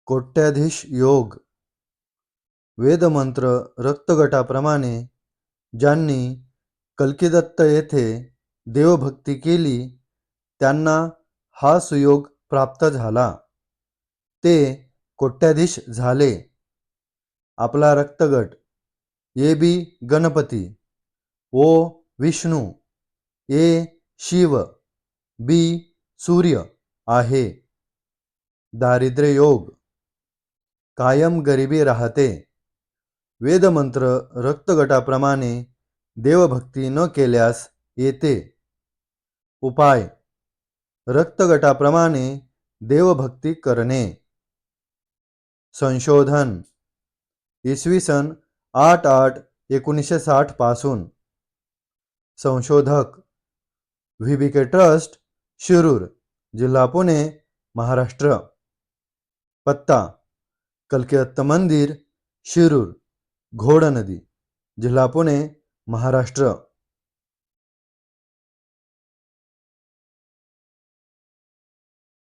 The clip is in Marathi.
कोट्याधीश योग वेदमंत्र रक्तगटाप्रमाणे ज्यांनी कल्किदत्त येथे देवभक्ती केली त्यांना हा सुयोग प्राप्त झाला. ते कोट्याधीश झाले. आपला रक्तगट ए बी गणपती, ओ विष्णू, ए शिव, बी सूर्य आहे. दारिद्र्य योग कायम गरिबी राहते. वेदमंत्र रक्तगटाप्रमाणे देवभक्ती न केल्यास येते. उपाय रक्तगटाप्रमाणे देवभक्ती करणे. संशोधन इसवी सन 8-8-1960 पासून. संशोधक VBK ट्रस्ट, शिरूर, जिल्हा पुणे, महाराष्ट्र. पत्ता कल्किदत्त मंदिर, शिरूर, घोड नदी, जिल्हा पुणे, महाराष्ट्र.